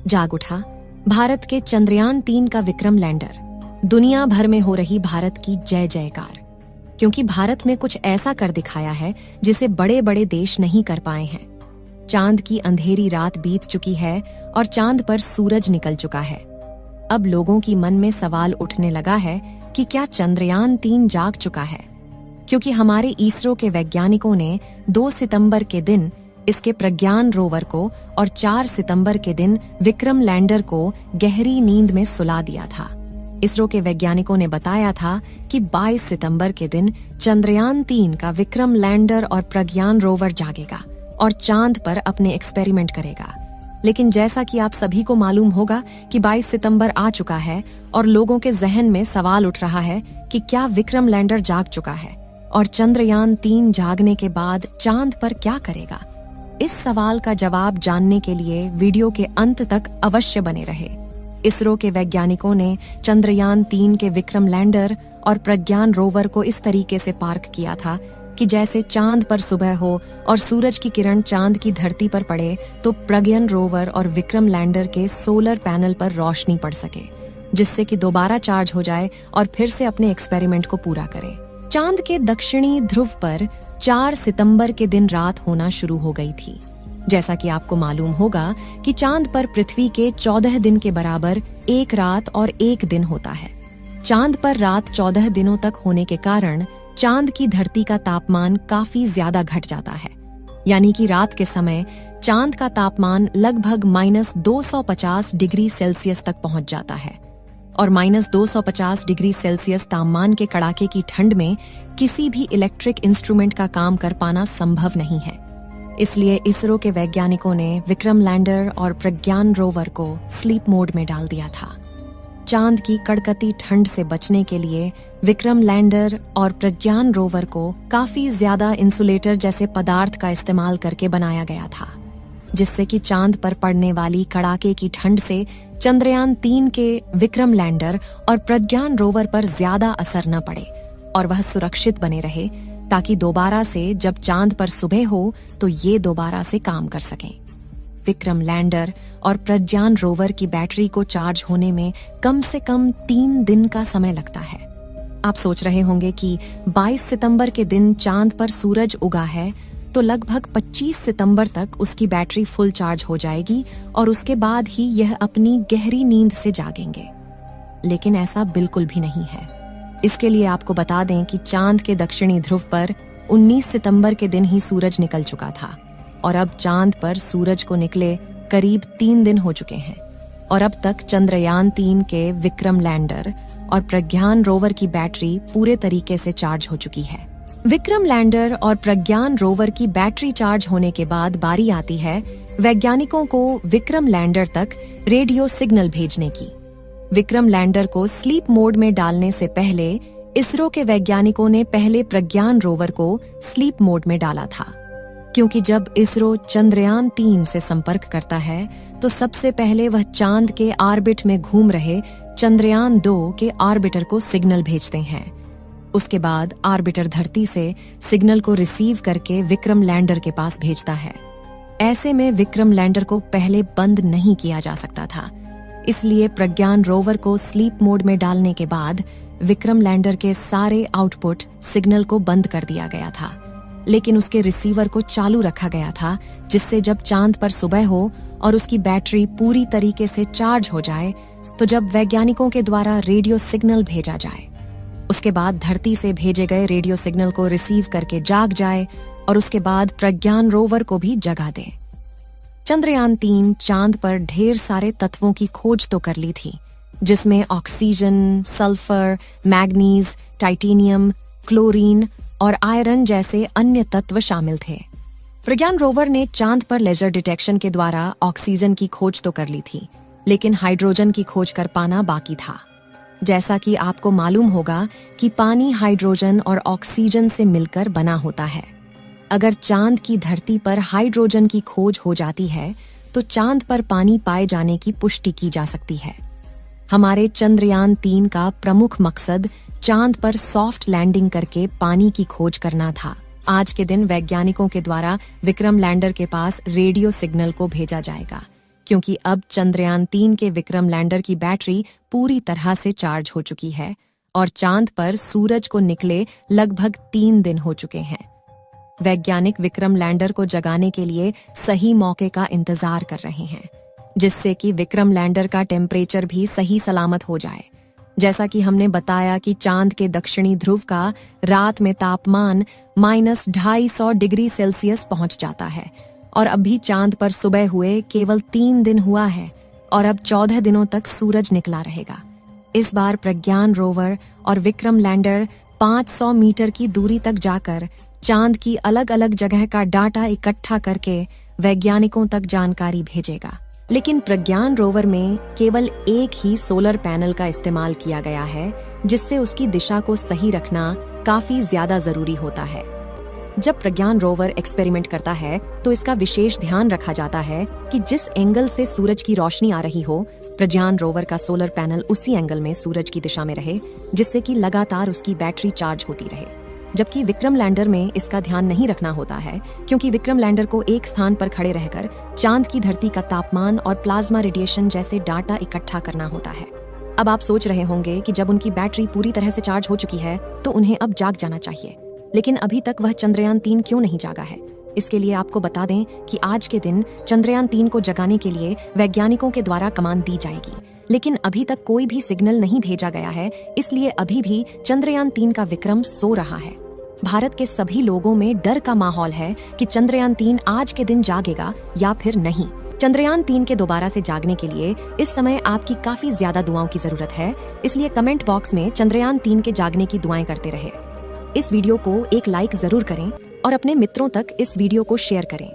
जाग उठा भारत के चंद्रयान-3 का विक्रम लैंडर। दुनिया भर में हो रही भारत की जय जयकार, क्योंकि भारत में कुछ ऐसा कर दिखाया है जिसे बड़े बड़े देश नहीं कर पाए हैं। चांद की अंधेरी रात बीत चुकी है और चांद पर सूरज निकल चुका है। अब लोगों की मन में सवाल उठने लगा है कि क्या चंद्रयान-3 जाग चुका है, क्योंकि हमारे इसरो के वैज्ञानिकों ने 2 सितंबर के दिन इसके प्रज्ञान रोवर को और 4 सितंबर के दिन विक्रम लैंडर को गहरी नींद में सुला दिया था। इसरो के वैज्ञानिकों ने बताया था कि 22 सितंबर के दिन चंद्रयान-3 का विक्रम लैंडर और प्रज्ञान रोवर जागेगा और चांद पर अपने एक्सपेरिमेंट करेगा। लेकिन जैसा कि आप सभी को मालूम होगा कि 22 सितंबर आ चुका है और लोगों के जहन में सवाल उठ रहा है कि क्या विक्रम लैंडर जाग चुका है और चंद्रयान-3 जागने के बाद चांद पर क्या करेगा। इस सवाल का जवाब जानने के लिए वीडियो के अंत तक अवश्य बने रहे। इसरो के वैज्ञानिकों ने चंद्रयान-3 के विक्रम लैंडर और प्रज्ञान रोवर को इस तरीके से पार्क किया था कि जैसे चांद पर सुबह हो और सूरज की किरण चांद की धरती पर पड़े तो प्रज्ञान रोवर और विक्रम लैंडर के सोलर पैनल पर रोशनी पड़ सके, जिससे कि दोबारा चार्ज हो जाए और फिर से अपने एक्सपेरिमेंट को पूरा करे। चांद के दक्षिणी ध्रुव पर 4 सितंबर के दिन रात होना शुरू हो गई थी। जैसा कि आपको मालूम होगा कि चांद पर पृथ्वी के 14 दिन के बराबर 1 रात और 1 दिन होता है। चांद पर रात 14 दिनों तक होने के कारण चांद की धरती का तापमान काफी ज्यादा घट जाता है, यानी कि रात के समय चांद का तापमान लगभग -250 डिग्री सेल्सियस तक पहुंच जाता है और -250 डिग्री सेल्सियस तापमान के कड़ाके की ठंड में किसी भी इलेक्ट्रिक इंस्ट्रूमेंट का काम कर पाना संभव नहीं है। इसलिए इसरो के वैज्ञानिकों ने विक्रम लैंडर और प्रज्ञान रोवर को स्लीप मोड में डाल दिया था। चांद की कड़कती ठंड से बचने के लिए विक्रम लैंडर और प्रज्ञान रोवर को काफी ज्यादा इंसुलेटर जैसे पदार्थ का इस्तेमाल करके बनाया गया था, जिससे कि चांद पर पड़ने वाली कड़ाके की ठंड से चंद्रयान-3 के विक्रम लैंडर और प्रज्ञान रोवर पर ज्यादा असर न पड़े और वह सुरक्षित बने रहे, ताकि दोबारा से जब चांद पर सुबह हो तो ये दोबारा से काम कर सकें। विक्रम लैंडर और प्रज्ञान रोवर की बैटरी को चार्ज होने में कम से कम 3 दिन का समय लगता है। आप सोच रहे होंगे कि 22 सितंबर के दिन चांद पर सूरज उगा है तो लगभग 25 सितंबर तक उसकी बैटरी फुल चार्ज हो जाएगी और उसके बाद ही यह अपनी गहरी नींद से जागेंगे। लेकिन ऐसा बिल्कुल भी नहीं है। इसके लिए आपको बता दें कि चांद के दक्षिणी ध्रुव पर 19 सितंबर के दिन ही सूरज निकल चुका था और अब चांद पर सूरज को निकले करीब 3 दिन हो चुके हैं और अब तक चंद्रयान-3 के विक्रम लैंडर और प्रज्ञान रोवर की बैटरी पूरे तरीके से चार्ज हो चुकी है। विक्रम लैंडर और प्रज्ञान रोवर की बैटरी चार्ज होने के बाद बारी आती है वैज्ञानिकों को विक्रम लैंडर तक रेडियो सिग्नल भेजने की। विक्रम लैंडर को स्लीप मोड में डालने से पहले इसरो के वैज्ञानिकों ने पहले प्रज्ञान रोवर को स्लीप मोड में डाला था, क्योंकि जब इसरो चंद्रयान-3 से संपर्क करता है तो सबसे पहले वह चांद के ऑर्बिट में घूम रहे चंद्रयान-2 के ऑर्बिटर को सिग्नल भेजते हैं। उसके बाद ऑर्बिटर धरती से सिग्नल को रिसीव करके विक्रम लैंडर के पास भेजता है। ऐसे में विक्रम लैंडर को पहले बंद नहीं किया जा सकता था, इसलिए प्रज्ञान रोवर को स्लीप मोड में डालने के बाद विक्रम लैंडर के सारे आउटपुट सिग्नल को बंद कर दिया गया था, लेकिन उसके रिसीवर को चालू रखा गया था, जिससे जब चांद पर सुबह हो और उसकी बैटरी पूरी तरीके से चार्ज हो जाए तो जब वैज्ञानिकों के द्वारा रेडियो सिग्नल भेजा जाए, उसके बाद धरती से भेजे गए रेडियो सिग्नल को रिसीव करके जाग जाए और उसके बाद प्रज्ञान रोवर को भी जगा दे। चंद्रयान-3 चांद पर ढेर सारे तत्वों की खोज तो कर ली थी, जिसमें oxygen, sulphur, manganese, titanium, chlorine और आयरन जैसे अन्य तत्व शामिल थे। प्रज्ञान रोवर ने चांद पर लेजर डिटेक्शन के द्वारा ऑक्सीजन की खोज तो कर ली थी, लेकिन हाइड्रोजन की खोज कर पाना बाकी था। जैसा कि आपको मालूम होगा कि पानी हाइड्रोजन और ऑक्सीजन से मिलकर बना होता है। अगर चांद की धरती पर हाइड्रोजन की खोज हो जाती है तो चांद पर पानी पाए जाने की पुष्टि की जा सकती है। हमारे चंद्रयान-3 का प्रमुख मकसद चांद पर सॉफ्ट लैंडिंग करके पानी की खोज करना था। आज के दिन वैज्ञानिकों के द्वारा विक्रम लैंडर के पास रेडियो सिग्नल को भेजा जाएगा, क्योंकि अब चंद्रयान 3 के विक्रम लैंडर की बैटरी पूरी तरह से चार्ज हो चुकी है और चांद पर सूरज को निकले लगभग 3 दिन हो चुके हैं। वैज्ञानिक विक्रम लैंडर को जगाने के लिए सही मौके का इंतजार कर रहे हैं, जिससे कि विक्रम लैंडर का टेम्परेचर भी सही सलामत हो जाए। जैसा कि हमने बताया कि चांद के दक्षिणी ध्रुव का रात में तापमान -250 डिग्री सेल्सियस पहुंच जाता है और अभी चांद पर सुबह हुए केवल 3 दिन हुआ है और अब 14 दिनों तक सूरज निकला रहेगा। इस बार प्रज्ञान रोवर और विक्रम लैंडर 500 मीटर की दूरी तक जाकर चांद की अलग अलग जगह का डाटा इकट्ठा करके वैज्ञानिकों तक जानकारी भेजेगा। लेकिन प्रज्ञान रोवर में केवल एक ही सोलर पैनल का इस्तेमाल किया गया है, जिससे उसकी दिशा को सही रखना काफी ज्यादा जरूरी होता है। जब प्रज्ञान रोवर एक्सपेरिमेंट करता है तो इसका विशेष ध्यान रखा जाता है कि जिस एंगल से सूरज की रोशनी आ रही हो, प्रज्ञान रोवर का सोलर पैनल उसी एंगल में सूरज की दिशा में रहे, जिससे कि लगातार उसकी बैटरी चार्ज होती रहे। जबकि विक्रम लैंडर में इसका ध्यान नहीं रखना होता है, क्योंकि विक्रम लैंडर को एक स्थान पर खड़े रहकर चांद की धरती का तापमान और प्लाज्मा रेडिएशन जैसे डाटा इकट्ठा करना होता है। अब आप सोच रहे होंगे कि जब उनकी बैटरी पूरी तरह से चार्ज हो चुकी है तो उन्हें अब जाग जाना चाहिए, लेकिन अभी तक वह चंद्रयान 3 क्यों नहीं जागा है? इसके लिए आपको बता दें कि आज के दिन चंद्रयान 3 को जगाने के लिए वैज्ञानिकों के द्वारा कमांड दी जाएगी, लेकिन अभी तक कोई भी सिग्नल नहीं भेजा गया है, इसलिए अभी भी चंद्रयान 3 का विक्रम सो रहा है। भारत के सभी लोगों में डर का माहौल है कि चंद्रयान 3 आज के दिन जागेगा या फिर नहीं। चंद्रयान 3 के दोबारा से जागने के लिए इस समय आपकी काफी ज्यादा दुआओं की जरूरत है, इसलिए कमेंट बॉक्स में चंद्रयान 3 के जागने की दुआएं करते रहे। इस वीडियो को एक लाइक जरूर करें और अपने मित्रों तक इस वीडियो को शेयर करें।